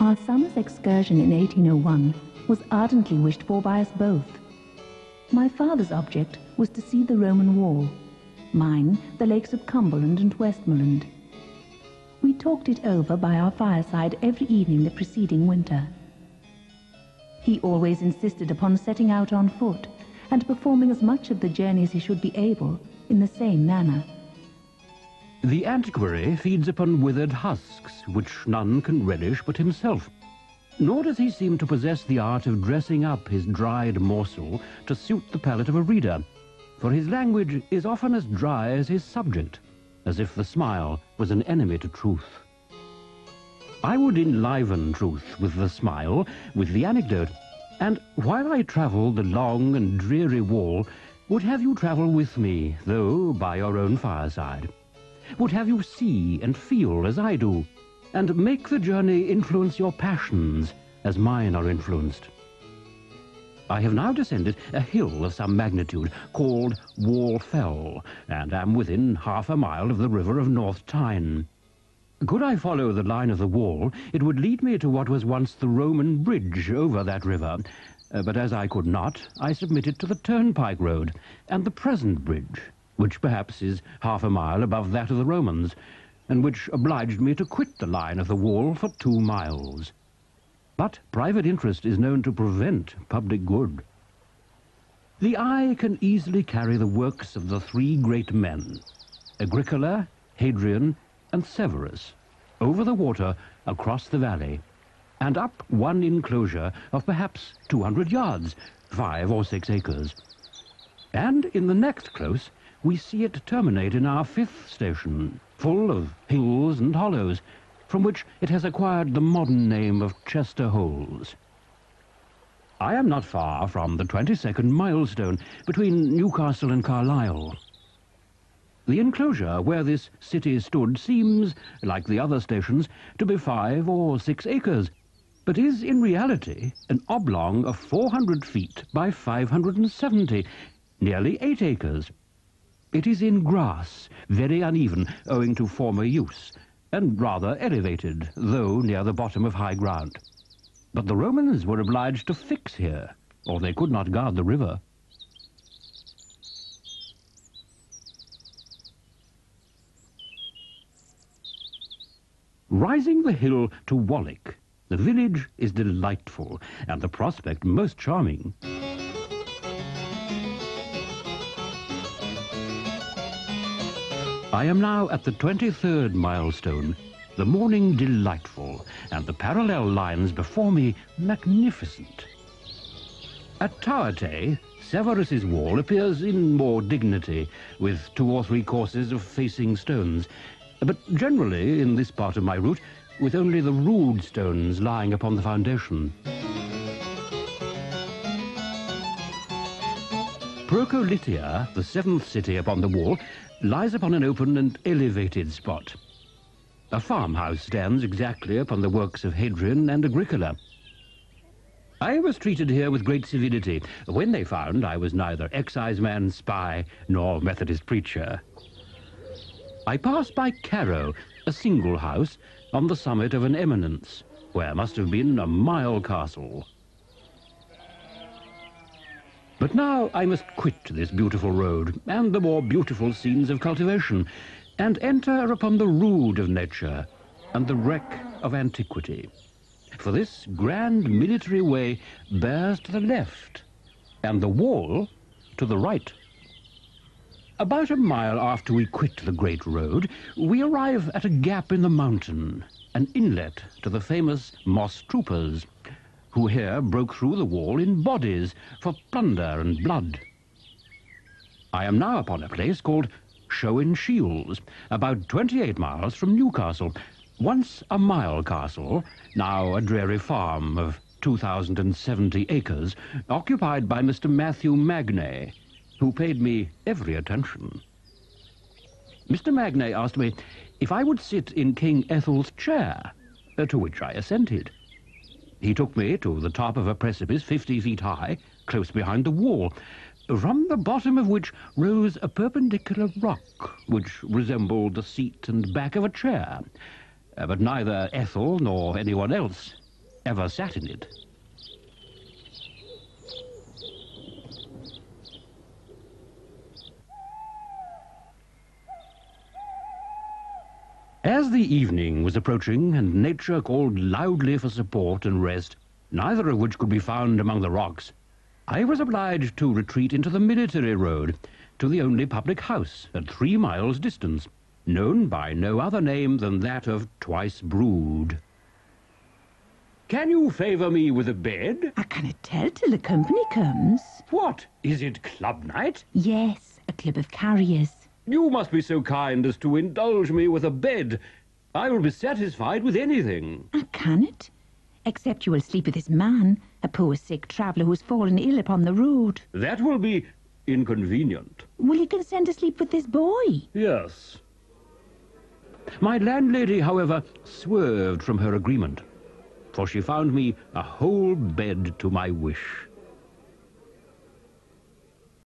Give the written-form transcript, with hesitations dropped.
Our summer's excursion in 1801 was ardently wished for by us both. My father's object was to see the Roman wall, mine the lakes of Cumberland and Westmoreland. We talked it over by our fireside every evening the preceding winter. He always insisted upon setting out on foot and performing as much of the journey as he should be able in the same manner. The antiquary feeds upon withered husks, which none can relish but himself. Nor does he seem to possess the art of dressing up his dried morsel to suit the palate of a reader, for his language is often as dry as his subject, as if the smile was an enemy to truth. I would enliven truth with the smile, with the anecdote, and while I travel the long and dreary wall, would have you travel with me, though by your own fireside. Would have you see and feel as I do, and make the journey influence your passions as mine are influenced. I have now descended a hill of some magnitude called Wall Fell, and am within half a mile of the river of North Tyne. Could I follow the line of the wall, it would lead me to what was once the Roman bridge over that river, but as I could not, I submitted to the turnpike road and the present bridge, which perhaps is half a mile above that of the Romans, and which obliged me to quit the line of the wall for 2 miles. But private interest is known to prevent public good. The eye can easily carry the works of the 3 great men, Agricola, Hadrian, and Severus, over the water across the valley, and up one enclosure of perhaps 200 yards, 5 or 6 acres. And in the next close, we see it terminate in our 5th station, full of hills and hollows, from which it has acquired the modern name of Chester Holes. I am not far from the 22nd milestone between Newcastle and Carlisle. The enclosure where this city stood seems, like the other stations, to be 5 or 6 acres, but is in reality an oblong of 400 feet by 570, nearly 8 acres. It is in grass, very uneven owing to former use, and rather elevated, though near the bottom of high ground. But the Romans were obliged to fix here, or they could not guard the river. Rising the hill to Warwick, the village is delightful, and the prospect most charming. I am now at the 23rd milestone, the morning delightful, and the parallel lines before me magnificent. At Towertay, Severus's wall appears in more dignity, with 2 or 3 courses of facing stones, but generally, in this part of my route, with only the rude stones lying upon the foundation. Procolitia, the 7th city upon the wall, lies upon an open and elevated spot. A farmhouse stands exactly upon the works of Hadrian and Agricola. I was treated here with great civility when they found I was neither exciseman, spy, nor Methodist preacher. I passed by Carrow, a single house, on the summit of an eminence, where must have been a mile castle. But now I must quit this beautiful road, and the more beautiful scenes of cultivation, and enter upon the rude of nature, and the wreck of antiquity. For this grand military way bears to the left, and the wall to the right. About a mile after we quit the great road, we arrive at a gap in the mountain, an inlet to the famous Moss troopers, who here broke through the wall in bodies for plunder and blood. I am now upon a place called Showen Shields, about 28 miles from Newcastle, once a mile castle, now a dreary farm of 2,070 acres, occupied by Mr. Matthew Magnay, who paid me every attention. Mr. Magnay asked me if I would sit in King Ethel's chair, to which I assented. He took me to the top of a precipice 50 feet high, close behind the wall, from the bottom of which rose a perpendicular rock, which resembled the seat and back of a chair. But neither Ethel nor anyone else ever sat in it. As the evening was approaching and nature called loudly for support and rest, neither of which could be found among the rocks, I was obliged to retreat into the military road, to the only public house at 3 miles' distance, known by no other name than that of Twice Brewed. "Can you favour me with a bed?" I cannot tell till the company comes. "What, is it club night?" Yes, a club of carriers. "You must be so kind as to indulge me with a bed. I will be satisfied with anything." I cannot, except you will sleep with this man, a poor sick traveller who has fallen ill upon the road. "That will be inconvenient." Will you consent to sleep with this boy? "Yes." My landlady, however, swerved from her agreement, for she found me a whole bed to my wish.